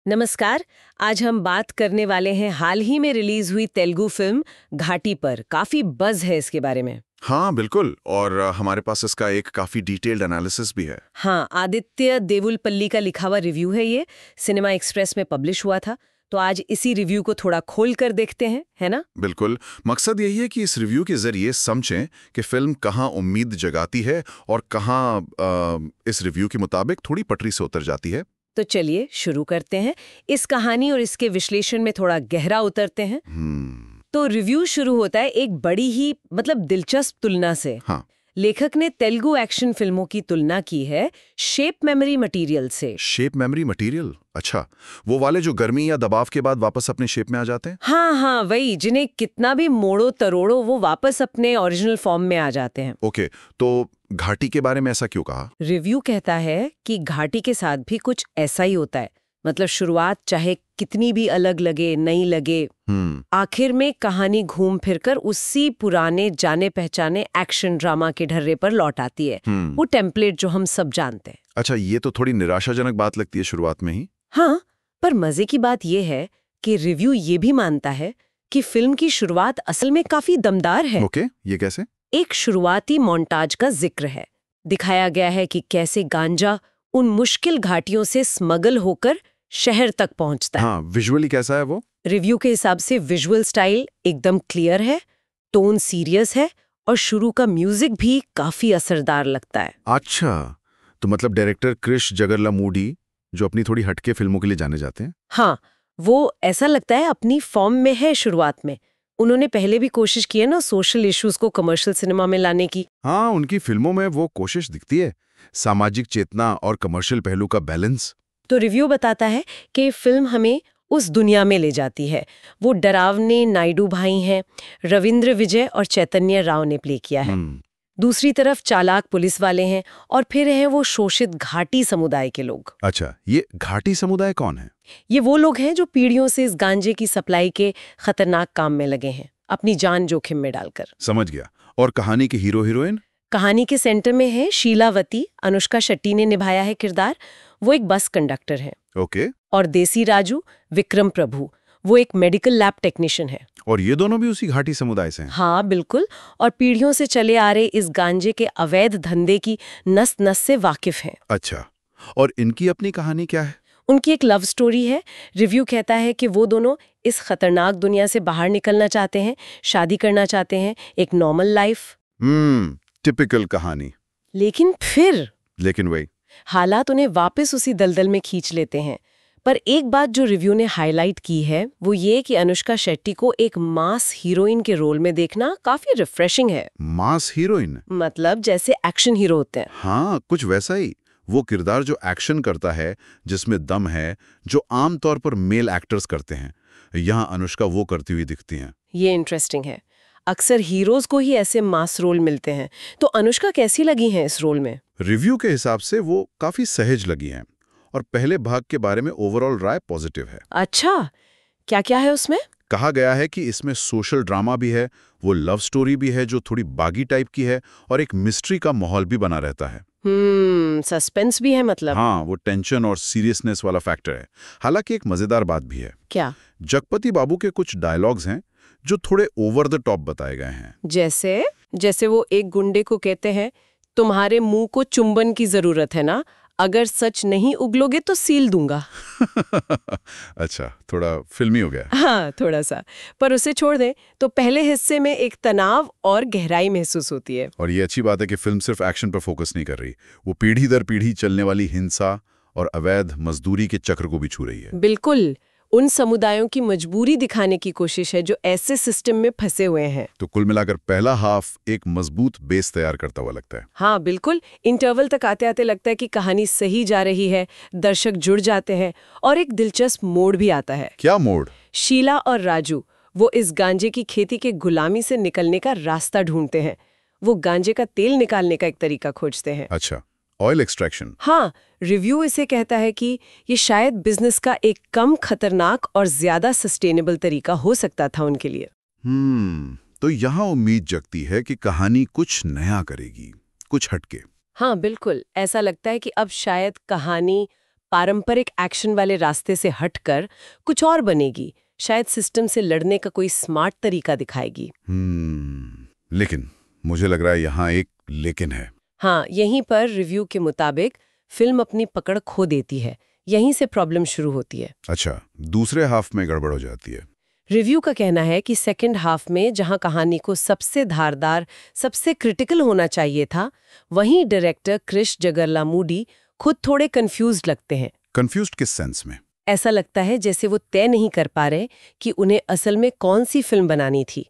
नमस्कार। आज हम बात करने वाले हैं हाल ही में रिलीज हुई तेलुगु फिल्म घाटी पर। काफी बज़ है इसके बारे में। हाँ बिल्कुल, और हमारे पास इसका एक काफी डिटेल्ड एनालिसिस भी है। हाँ, आदित्य देवुलपल्ली का लिखा हुआ रिव्यू है ये। सिनेमा एक्सप्रेस में पब्लिश हुआ था। तो आज इसी रिव्यू को थोड़ा खोल कर देखते हैं, है ना? बिल्कुल, मकसद यही है कि इस रिव्यू के जरिए समझें कि फिल्म कहाँ उम्मीद जगाती है और कहाँ इस रिव्यू के मुताबिक थोड़ी पटरी से उतर जाती है। तो चलिए शुरू करते हैं। इस कहानी और इसके विश्लेषण में थोड़ा गहरा उतरते हैं। तो रिव्यू शुरू होता है एक बड़ी ही दिलचस्प तुलना से। हाँ। लेखक ने तेलुगु एक्शन फिल्मों की तुलना की है शेप मेमोरी मटेरियल से। Shape memory material? अच्छा, वो वाले जो गर्मी या दबाव के बाद वापस अपने शेप में आ जाते हैं? हाँ, वही, जिन्हें कितना भी मोड़ो तरोड़ो वो वापस अपने ओरिजिनल फॉर्म में आ जाते हैं। ओके, तो घाटी के बारे में ऐसा क्यों कहा? रिव्यू कहता है कि घाटी के साथ भी कुछ ऐसा ही होता है। शुरुआत चाहे कितनी भी अलग लगे, नई लगे, आखिर में कहानी घूम फिरकर उसी पुराने जाने पहचाने एक्शन ड्रामा के ढर्रे पर लौट आती है। वो टेम्पलेट जो हम सब जानते हैं। अच्छा, ये तो थोड़ी निराशाजनक बात लगती है शुरुआत में ही। हाँ, पर मजे की बात यह है कि रिव्यू ये भी मानता है कि फिल्म की शुरुआत असल में काफी दमदार है। ओके, ये कैसे? एक शुरुआती मोन्टाज का जिक्र है। दिखाया गया है कि कैसे गांजा उन मुश्किल घाटियों से स्मगल होकर शहर तक पहुंचता है। हाँ, विजुअली कैसा है वो? रिव्यू के हिसाब से विजुअल स्टाइल एकदम क्लियर है, टोन सीरियस है और शुरू का म्यूजिक भी काफी असरदार लगता है। अच्छा, तो मतलब डायरेक्टर क्रिश जगरलामूडी, जो अपनी थोड़ी हटके फिल्मों के लिए जाने जाते हैं। हाँ, वो ऐसा लगता है अपनी फॉर्म में है शुरुआत में। उन्होंने पहले भी कोशिश की है ना सोशल इश्यूज को कमर्शियल सिनेमा में लाने की। हाँ, उनकी फिल्मों में वो कोशिश दिखती है, सामाजिक चेतना और कमर्शियल पहलू का बैलेंस। तो रिव्यू बताता है कि फिल्म हमें उस दुनिया में ले जाती है। वो डरावने नायडू भाई हैं, रविंद्र विजय और चैतन्य राव ने प्ले किया है। दूसरी तरफ चालाक पुलिस वाले हैं और फिर हैं वो शोषित घाटी समुदाय के लोग। अच्छा, ये घाटी समुदाय कौन है? ये वो लोग हैं जो पीढ़ियों से इस गांजे की सप्लाई के खतरनाक काम में लगे हैं, अपनी जान जोखिम में डालकर। समझ गया। और कहानी के हीरो हीरोइन? कहानी के सेंटर में है शीलावती। अनुष्का शेट्टी ने निभाया है किरदार। वो एक बस कंडक्टर है। ओके। और देसी राजू, विक्रम प्रभु, वो एक मेडिकल लैब टेक्नीशियन है। और ये दोनों भी उसी घाटी समुदाय से हैं? हाँ बिल्कुल, और पीढ़ियों से चले आ रहे इस गांजे के अवैध धंधे की नस नस से वाकिफ हैं। अच्छा, और इनकी अपनी कहानी क्या है? उनकी एक लव स्टोरी है। रिव्यू कहता है कि वो दोनों इस खतरनाक दुनिया से बाहर निकलना चाहते हैं, शादी करना चाहते हैं, एक नॉर्मल लाइफ। टिपिकल कहानी। लेकिन वही हालात उन्हें वापस उसी दलदल में खींच लेते हैं। पर एक बात जो रिव्यू ने हाईलाइट की है वो ये कि अनुष्का शेट्टी को एक मास हीरोइन के रोल में देखना काफी रिफ्रेशिंग है। मास हीरोइन? जैसे एक्शन हीरो होते हैं। हाँ, कुछ वैसा ही। वो किरदार जो एक्शन करता है, जिसमें दम है, जो आमतौर पर मेल एक्टर्स करते हैं, यहाँ अनुष्का वो करती हुई दिखती हैं। ये इंटरेस्टिंग है। अक्सर हीरोज को ही ऐसे मास रोल मिलते हैं। तो अनुष्का कैसी लगी हैं इस रोल में? रिव्यू के हिसाब से वो काफी सहज लगी हैं और पहले भाग के बारे में ओवरऑल राय पॉजिटिव है। अच्छा, क्या क्या है उसमें? कहा गया है कि इसमें सोशल ड्रामा भी है, वो लव स्टोरी भी है जो थोड़ी बागी टाइप की है, और एक मिस्ट्री का माहौल भी बना रहता है। सस्पेंस भी है मतलब? हाँ, वो टेंशन और सीरियसनेस वाला फैक्टर है। हालांकि एक मजेदार बात भी है। क्या? जगपति बाबू के कुछ डायलॉग्स हैं जो थोड़े ओवर द टॉप बताए गए हैं। जैसे वो एक गुंडे को कहते हैं, तुम्हारे मुंह को चुंबन की जरूरत है ना, अगर सच नहीं उगलोगे तो सील दूंगा। अच्छा, थोड़ा फिल्मी हो गया। हाँ, थोड़ा सा। पर उसे छोड़ दें तो पहले हिस्से में एक तनाव और गहराई महसूस होती है। और ये अच्छी बात है कि फिल्म सिर्फ एक्शन पर फोकस नहीं कर रही, वो पीढ़ी दर पीढ़ी चलने वाली हिंसा और अवैध मजदूरी के चक्र को भी छू रही है। बिल्कुल, उन समुदायों की मजबूरी दिखाने की कोशिश है जो ऐसे सिस्टम में फंसे हुए हैं। तो कुल मिलाकर पहला हाफ एक मजबूत बेस तैयार करता हुआ लगता है। हाँ बिल्कुल, इंटरवल तक आते आते लगता है कि कहानी सही जा रही है, दर्शक जुड़ जाते हैं और एक दिलचस्प मोड़ भी आता है। क्या मोड़? शीला और राजू वो इस गांजे की खेती के गुलामी से निकलने का रास्ता ढूंढते हैं। वो गांजे का तेल निकालने का एक तरीका खोजते हैं। अच्छा, ऑयल एक्सट्रैक्शन। हाँ, रिव्यू इसे कहता है कि ये शायद बिजनेस का एक कम खतरनाक और ज्यादा सस्टेनेबल तरीका हो सकता था उनके लिए। तो यहाँ उम्मीद जगती है कि कहानी कुछ नया करेगी, कुछ हटके। हाँ बिल्कुल, ऐसा लगता है कि अब शायद कहानी पारंपरिक एक्शन वाले रास्ते से हटकर कुछ और बनेगी, शायद सिस्टम से लड़ने का कोई स्मार्ट तरीका दिखाएगी। लेकिन मुझे लग रहा है यहाँ एक लेकिन है। हाँ, यहीं पर रिव्यू के मुताबिक फिल्म अपनी पकड़ खो देती है। यहीं से प्रॉब्लम शुरू होती है। अच्छा, दूसरे हाफ में गड़बड़ हो जाती है। रिव्यू का कहना है कि सेकंड हाफ में जहां कहानी को सबसे धारदार, सबसे क्रिटिकल होना चाहिए था, वहीं डायरेक्टर क्रिश जगरलामूडी खुद थोड़े कंफ्यूज्ड लगते हैं। कंफ्यूज्ड किस सेंस में? ऐसा लगता है जैसे वो तय नहीं कर पा रहे कि उन्हें असल में कौन सी फिल्म बनानी थी,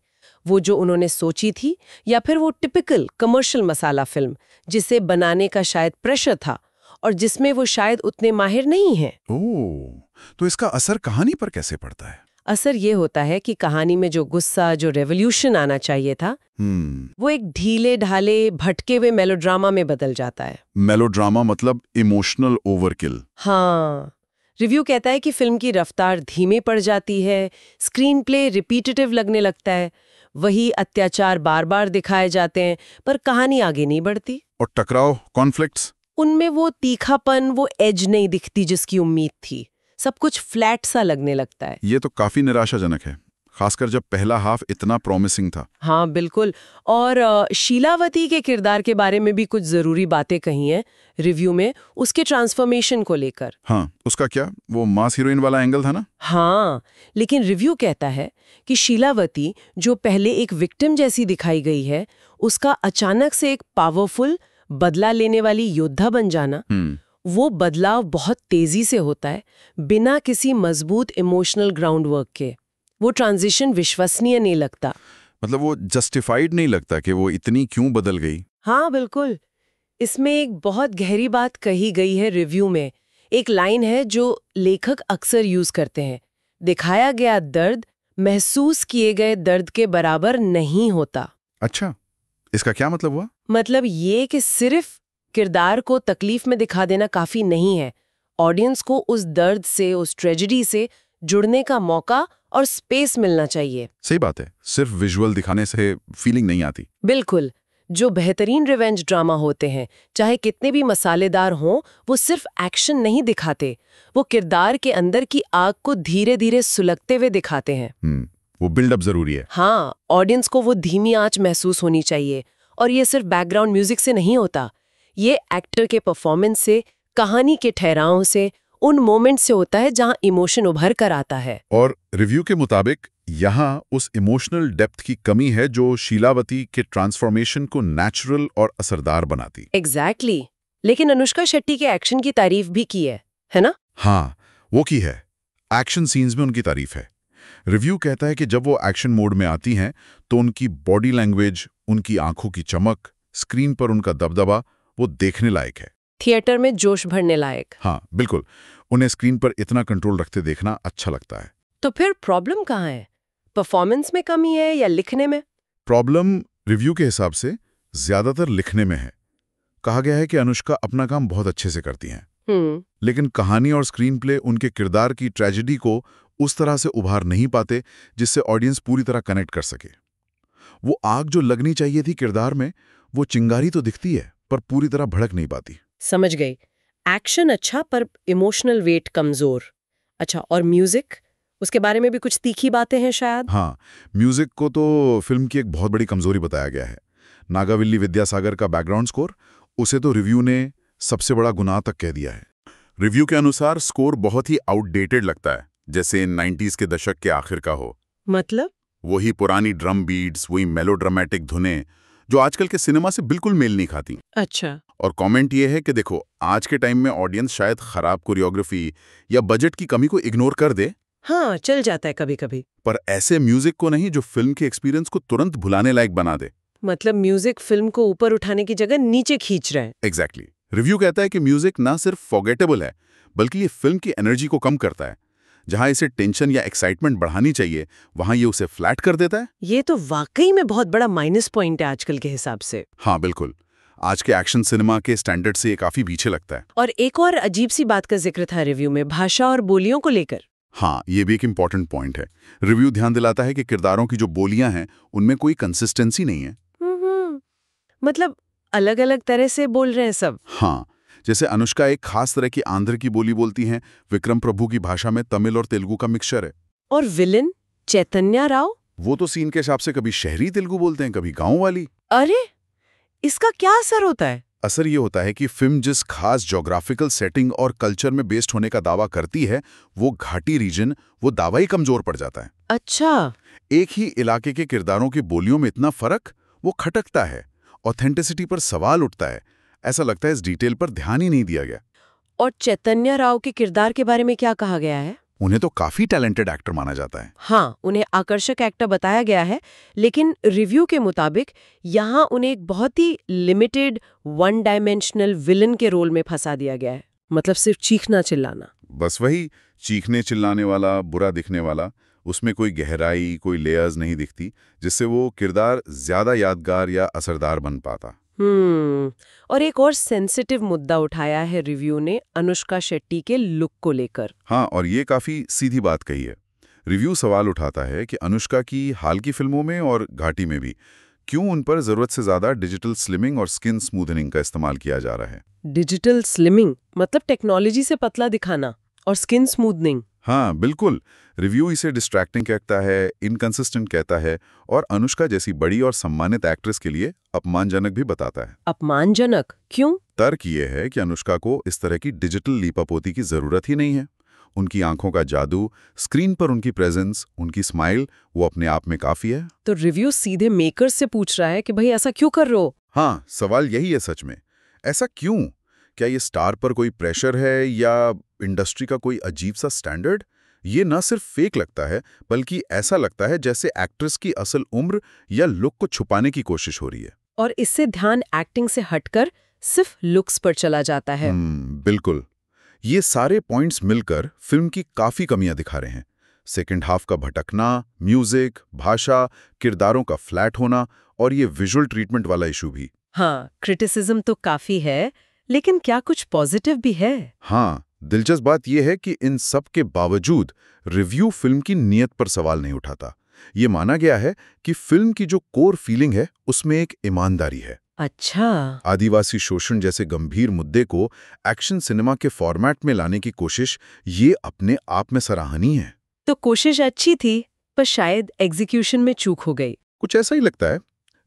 वो जो उन्होंने सोची थी या फिर वो टिपिकल कमर्शियल मसाला फिल्म जिसे बनाने का शायद प्रेशर था और जिसमें वो शायद उतने माहिर नहीं हैं। ओह, तो इसका असर कहानी पर कैसे पड़ता है? असर ये होता है कि कहानी में जो गुस्सा, जो रेवोल्यूशन आना चाहिए था, वो एक ढीले ढाले भटके हुए मेलोड्रामा में बदल जाता है। मेलोड्रामा मतलब इमोशनल ओवरकिल। हाँ, रिव्यू कहता है कि फिल्म की रफ्तार धीमे पड़ जाती है, स्क्रीन प्ले रिपीटेटिव लगने लगता है, वही अत्याचार बार बार दिखाए जाते हैं पर कहानी आगे नहीं बढ़ती। और टकराव, कॉन्फ्लिक्ट्स, उनमें वो तीखापन, वो एज नहीं दिखती जिसकी उम्मीद थी। सब कुछ फ्लैट सा लगने लगता है। ये तो काफी निराशाजनक है, खासकर जब पहला हाफ इतना प्रॉमिसिंग था। हाँ बिल्कुल। और शीलावती के किरदार के बारे में भी कुछ जरूरी बातें कही हैं रिव्यू में, उसके ट्रांसफॉर्मेशन को लेकर। हाँ, उसका क्या, वो मास हीरोइन वाला एंगल था ना? हाँ, लेकिन रिव्यू कहता है कि शीलावती जो पहले एक विक्टिम जैसी दिखाई गई है, उसका अचानक से एक पावरफुल, बदला लेने वाली योद्धा बन जाना, वो बदलाव बहुत तेजी से होता है, बिना किसी मजबूत इमोशनल ग्राउंडवर्क के। वो ट्रांजिशन विश्वसनीय नहीं लगता। मतलब वो जस्टिफाइड नहीं लगता कि वो इतनी क्यों बदल गई। हाँ बिल्कुल। इसमें एक बहुत गहरी बात कही गई है रिव्यू में। एक लाइन है जो लेखक अक्सर यूज करते हैं, दिखाया गया दर्द महसूस किए गए दर्द के बराबर नहीं होता। अच्छा, इसका क्या मतलब हुआ? मतलब ये कि सिर्फ किरदार को तकलीफ में दिखा देना काफी नहीं है, ऑडियंस को उस दर्द से, उस ट्रेजेडी से जुड़ने का मौका और स्पेस मिलना चाहिए। सही बात है, सिर्फ विजुअल दिखाने से फीलिंग नहीं आती। बिल्कुल। जो बेहतरीन रिवेंज ड्रामा होते हैं, चाहे कितने भी मसालेदार हों, वो सिर्फ एक्शन नहीं दिखाते, वो किरदार के अंदर की आग को धीरे धीरे सुलगते हुए दिखाते हैं। वो बिल्डअप जरूरी है। हाँ, ऑडियंस को वो धीमी आंच महसूस होनी चाहिए, और ये सिर्फ बैकग्राउंड म्यूजिक से नहीं होता, ये एक्टर के परफॉर्मेंस से, कहानी के ठहराव से, उन मोमेंट से होता है जहां इमोशन उभर कर आता है। और रिव्यू के मुताबिक यहाँ उस इमोशनल डेप्थ की कमी है जो शीलावती के ट्रांसफॉर्मेशन को नेचुरल और असरदार बनाती। एग्जैक्टली। लेकिन अनुष्का शेट्टी के एक्शन की तारीफ भी की है ना? हाँ, वो की है। एक्शन सीन्स में उनकी तारीफ है। रिव्यू कहता है कि जब वो एक्शन मोड में आती हैं तो उनकी बॉडी लैंग्वेज, उनकी आंखों की चमक, स्क्रीन पर उनका दबदबा, वो देखने लायक है। थिएटर में जोश भरने लायक। हाँ बिल्कुल, उन्हें स्क्रीन पर इतना कंट्रोल रखते देखना अच्छा लगता है। तो फिर प्रॉब्लम कहाँ है? परफॉर्मेंस में कमी है या लिखने में? प्रॉब्लम रिव्यू के हिसाब से ज्यादातर लिखने में है। कहा गया है कि अनुष्का अपना काम बहुत अच्छे से करती हैं, लेकिन कहानी और स्क्रीन प्ले उनके किरदार की ट्रेजेडी को उस तरह से उभार नहीं पाते जिससे ऑडियंस पूरी तरह कनेक्ट कर सके। वो आग जो लगनी चाहिए थी किरदार में, वो चिंगारी तो दिखती है पर पूरी तरह भड़क नहीं पाती। समझ गई। एक्शन अच्छा पर इमोशनल वेट कमजोर। अच्छा, और म्यूजिक, उसके बारे में भी कुछ तीखी बातें हैं शायद? हाँ, म्यूजिक को तो फिल्म की एक बहुत बड़ी कमजोरी बताया गया है। नागाविल्ली विद्यासागर का बैकग्राउंड स्कोर, उसे तो रिव्यू ने सबसे बड़ा गुनाह तक कह दिया है। रिव्यू के अनुसार स्कोर बहुत ही आउटडेटेड लगता है, जैसे 90s के दशक के आखिर का हो। मतलब? वही पुरानी ड्रम बीट्स, वही मेलोड्रामेटिक धुनें जो आजकल के सिनेमा से बिल्कुल मेल नहीं खाती। अच्छा। और कमेंट ये है कि देखो, आज के टाइम में ऑडियंस शायद खराब कोरियोग्राफी या बजट की कमी को इग्नोर कर दे। हाँ, चल जाता है कभी कभी। पर ऐसे म्यूजिक को नहीं जो फिल्म के एक्सपीरियंस को तुरंत भुलाने लायक बना दे। मतलब म्यूजिक फिल्म को ऊपर उठाने की जगह नीचे खींच रहे हैं। एग्जैक्टली। रिव्यू कहता है कि म्यूजिक ना सिर्फ फॉरगेटेबल है, बल्कि ये फिल्म की एनर्जी को कम करता है। जहां इसे टेंशन या एक्साइटमेंट बढ़ानी चाहिए, वहां ये उसे फ्लैट कर देता है। ये तो वाकई में बहुत बड़ा माइनस पॉइंट है आजकल के हिसाब से। हाँ बिल्कुल, आज के एक्शन सिनेमा के स्टैंडर्ड से ये काफी पीछे लगता है। और एक और अजीब सी बात का जिक्र था रिव्यू में, भाषा और बोलियों को लेकर। हाँ, ये भी एक इम्पॉर्टेंट पॉइंट है। रिव्यू ध्यान दिलाता है कि किरदारों की जो बोलियां हैं उनमें कोई कंसिस्टेंसी नहीं है। मतलब अलग अलग तरह से बोल रहे हैं सब। हाँ, जैसे अनुष्का एक खास तरह की आंध्र की बोली बोलती हैं, विक्रम प्रभु की भाषा में तमिल और तेलुगु का मिक्सचर है। और विलन चैतन्य राव? वो तो सीन के हिसाब से कभी शहरी तेलुगु बोलते हैं, कभी गांव वाली। अरे, इसका क्या असर होता है? असर ये होता है कि फिल्म जिस खास ज्योग्राफिकल सेटिंग और कल्चर में बेस्ड होने का दावा करती है, वो घाटी रीजन, वो दावा ही कमजोर पड़ जाता है। अच्छा। एक ही इलाके के किरदारों की बोलियों में इतना फर्क, वो खटकता है, ऑथेंटिसिटी पर सवाल उठता है। ऐसा लगता है इस डिटेल पर ध्यान ही नहीं दिया गया। और चैतन्य राव के किरदार के बारे में क्या कहा गया है? उन्हें तो काफी टैलेंटेड एक्टर माना जाता है। हाँ, उन्हें आकर्षक एक्टर बताया गया है, लेकिन रिव्यू के मुताबिक यहाँ उन्हें एक बहुत ही लिमिटेड वन डायमेंशनल विलन के रोल में फंसा दिया गया है। मतलब सिर्फ चीखना चिल्लाना। बस वही चीखने चिल्लाने वाला, बुरा दिखने वाला। उसमें कोई गहराई, कोई लेयर्स नहीं दिखती, जिससे वो किरदार ज्यादा यादगार या असरदार बन पाता। और एक और सेंसिटिव मुद्दा उठाया है रिव्यू ने, अनुष्का शेट्टी के लुक को लेकर। हाँ, और ये काफी सीधी बात कही है। रिव्यू सवाल उठाता है कि अनुष्का की हाल की फिल्मों में और घाटी में भी क्यों उन पर जरूरत से ज्यादा डिजिटल स्लिमिंग और स्किन स्मूथनिंग का इस्तेमाल किया जा रहा है। डिजिटल स्लिमिंग मतलब टेक्नोलॉजी से पतला दिखाना, और स्किन स्मूथनिंग? हाँ बिल्कुल। रिव्यू इसे डिस्ट्रैक्टिंग कहता है, इनकंसिस्टेंट कहता है, और अनुष्का जैसी बड़ी और सम्मानित एक्ट्रेस के लिए अपमानजनक भी बताता है। अपमानजनक क्यों? तर्क ये है कि अनुष्का को इस तरह की डिजिटल लीपापोती की जरूरत ही नहीं है। उनकी आंखों का जादू, स्क्रीन पर उनकी प्रेजेंस, उनकी स्माइल, वो अपने आप में काफी है। तो रिव्यू सीधे मेकर से पूछ रहा है कि भाई ऐसा क्यों कर रहे हो? हाँ, सवाल यही है सच में। ऐसा क्यों? क्या ये स्टार पर कोई प्रेशर है या इंडस्ट्री का कोई अजीब सा स्टैंडर्ड? ये न सिर्फ फेक लगता है, बल्कि ऐसा लगता है जैसे एक्ट्रेस की असल उम्र या लुक को छुपाने की कोशिश हो रही है। और इससे ध्यान एक्टिंग से हटकर सिर्फ लुक्स पर चला जाता है। बिल्कुल। ये सारे पॉइंट्स मिलकर फिल्म की काफी कमियां दिखा रहे हैं। सेकंड हाफ का भटकना, म्यूजिक, भाषा, किरदारों का फ्लैट होना, और ये विजुअल ट्रीटमेंट वाला इशू भी। हाँ, क्रिटिसिज्म तो काफी है, लेकिन क्या कुछ पॉजिटिव भी है? हाँ, दिलचस्प बात यह है कि इन सब के बावजूद रिव्यू फिल्म की नीयत पर सवाल नहीं उठाता। ये माना गया है कि फिल्म की जो कोर फीलिंग है, उसमें एक ईमानदारी है। अच्छा। आदिवासी शोषण जैसे गंभीर मुद्दे को एक्शन सिनेमा के फॉर्मेट में लाने की कोशिश, ये अपने आप में सराहनीय है। तो कोशिश अच्छी थी, पर शायद एग्जीक्यूशन में चूक हो गई। कुछ ऐसा ही लगता है।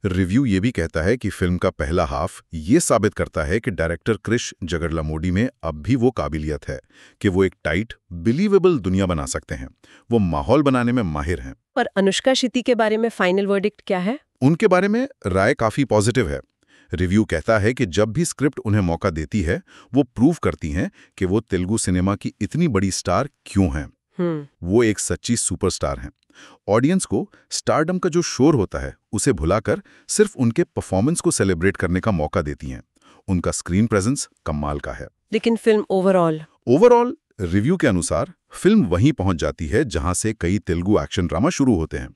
रिव्यू ये भी कहता है कि फिल्म का पहला हाफ ये साबित करता है कि डायरेक्टर क्रिश जगरलमोडी में अब भी वो काबिलियत है कि वो एक टाइट, बिलीवेबल दुनिया बना सकते हैं। वो माहौल बनाने में माहिर हैं। पर अनुष्का शेट्टी के बारे में फाइनल वर्डिक्ट क्या है? उनके बारे में राय काफी पॉजिटिव है। रिव्यू कहता है कि जब भी स्क्रिप्ट उन्हें मौका देती है, वो प्रूव करती हैं कि वो तेलुगु सिनेमा की इतनी बड़ी स्टार क्यों हैं। वो एक सच्ची सुपरस्टार हैं। ऑडियंस को स्टारडम का जो शोर होता है, उसे भुलाकर सिर्फ उनके परफॉर्मेंस को सेलिब्रेट करने का मौका देती हैं। उनका स्क्रीन प्रेजेंस कमाल का है। लेकिन फिल्म ओवरऑल रिव्यू के अनुसार फिल्म वहीं पहुंच जाती है जहां से कई तेलुगु एक्शन ड्रामा शुरू होते हैं।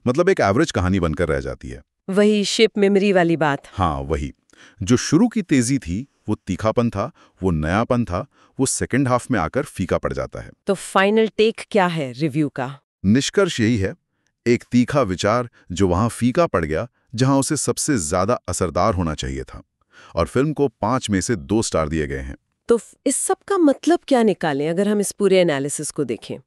मतलब एक एवरेज कहानी बनकर रह जाती है। वही शिप मेमोरी वाली बात। हाँ, वही। जो शुरू की तेजी थी, वो तीखापन था, वो नयापन था, वो सेकंड हाफ में आकर फीका पड़ जाता है। तो फाइनल टेक क्या है रिव्यू का? निष्कर्ष यही है, एक तीखा विचार जो वहां फीका पड़ गया जहां उसे सबसे ज्यादा असरदार होना चाहिए था। और फिल्म को 5 में से 2 स्टार दिए गए हैं। तो इस सब का मतलब क्या निकालें अगर हम इस पूरे एनालिसिस को देखें?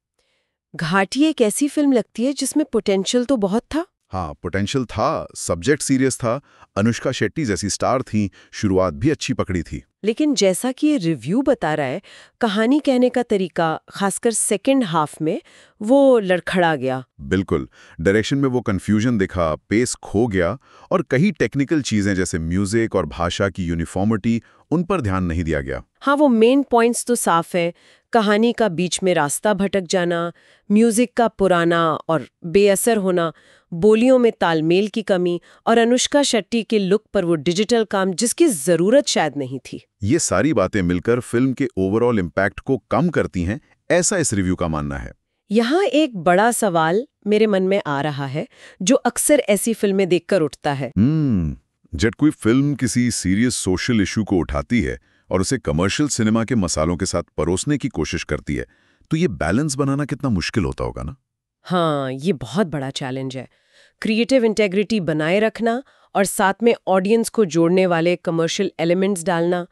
घाटी एक ऐसी फिल्म लगती है जिसमें पोटेंशियल तो बहुत था। हाँ, पोटेंशियल था, सब्जेक्ट सीरियस था, अनुष्का शेट्टी जैसी स्टार थी, शुरुआत भी अच्छी पकड़ी थी। लेकिन जैसा कि ये रिव्यू बता रहा है, कहानी कहने का तरीका, खासकर सेकंड हाफ में, वो लड़खड़ा गया। बिल्कुल। डायरेक्शन में वो कंफ्यूजन दिखा, पेस खो गया, और कई टेक्निकल चीजें जैसे म्यूजिक और भाषा की यूनिफॉर्मिटी, उन पर ध्यान नहीं दिया गया। हाँ, वो मेन पॉइंट्स तो साफ है। कहानी का बीच में रास्ता भटक जाना, म्यूजिक का पुराना और बेअसर होना, बोलियों में तालमेल की कमी, और अनुष्का शेट्टी के लुक पर वो डिजिटल काम जिसकी जरूरत शायद नहीं थी। ये सारी बातें मिलकर फिल्म के ओवरऑल इम्पैक्ट को कम करती हैं, ऐसा इस रिव्यू का मानना है। यहाँ एक बड़ा सवाल मेरे मन में आ रहा है, जो अक्सर ऐसी फिल्में देखकर उठता है। जब कोई फिल्म किसी सीरियस सोशल इशू को उठाती है और उसे कमर्शियल सिनेमा के मसालों के साथ परोसने की कोशिश करती है, तो ये बैलेंस बनाना कितना मुश्किल होता होगा ना? हाँ, ये बहुत बड़ा चैलेंज है। क्रिएटिव इंटेग्रिटी बनाए रखना और साथ में ऑडियंस को जोड़ने वाले कमर्शियल एलिमेंट्स डालना,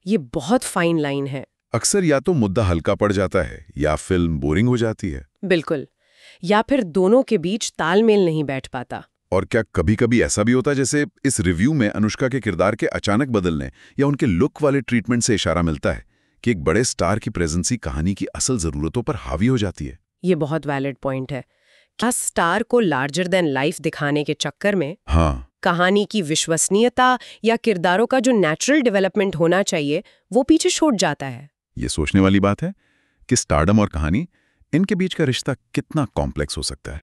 ये बहुत फाइन लाइन है। अक्सर या तो मुद्दा हल्का पड़ जाता है या फिल्म बोरिंग हो जाती है। बिल्कुल। या फिर दोनों के बीच तालमेल नहीं बैठ पाता। और क्या कभी-कभी ऐसा भी होता है जैसे इस रिव्यू में अनुष्का के किरदार के अचानक बदलने या उनके लुक वाले ट्रीटमेंट से इशारा मिलता है कि एक बड़े स्टार की प्रेजेंस ही कहानी की असल जरूरतों पर हावी हो जाती है? ये बहुत वैलिड पॉइंट है। क्या स्टार को लार्जर देन लाइफ दिखाने के चक्कर में कहानी की विश्वसनीयता या किरदारों का जो नेचुरल डेवलपमेंट होना चाहिए वो पीछे छूट जाता है? ये सोचने वाली बात है कि स्टारडम और कहानी, इनके बीच का रिश्ता कितना कॉम्प्लेक्स हो सकता है।